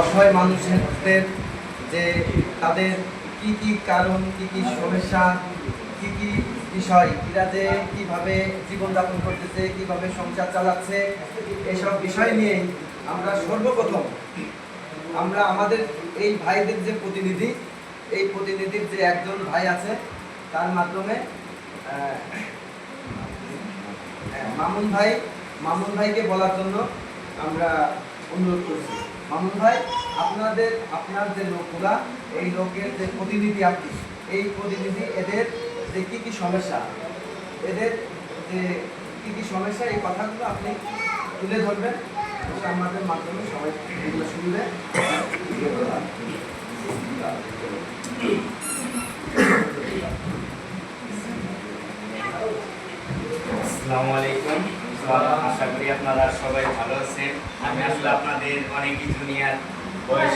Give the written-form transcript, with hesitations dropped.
অসহায় মানুষদের যে তাদের কি কি কারণ, কি কি সমস্যা, কি কি বিষয়, এরা যে কীভাবে জীবনযাপন করতেছে, কিভাবে সংসার চালাচ্ছে, এসব বিষয় নিয়েই আমরা সর্বপ্রথম আমরা আমাদের এই ভাইদের যে প্রতিনিধি, এই প্রতিনিধির যে একজন ভাই আছে তার মাধ্যমে মামুন ভাইকে বলার জন্য আমরা অনুরোধ করছি। মামুন ভাই, আপনার যে লোকগুলা, এই লোকের যে প্রতিনিধি আপনি, এই প্রতিনিধি এদের যে কী কী সমস্যা, এদের যে কী কী সমস্যা, এই কথাগুলো আপনি তুলে ধরবেন, আমাদের মাধ্যমে সবাই এগুলো শুনবে। আসসালামু আলাইকুম। আশা করি আপনারা সবাই ভালো আছেন। আমি আসলে আপনাদের অনেক কিছু নিয়ে বয়স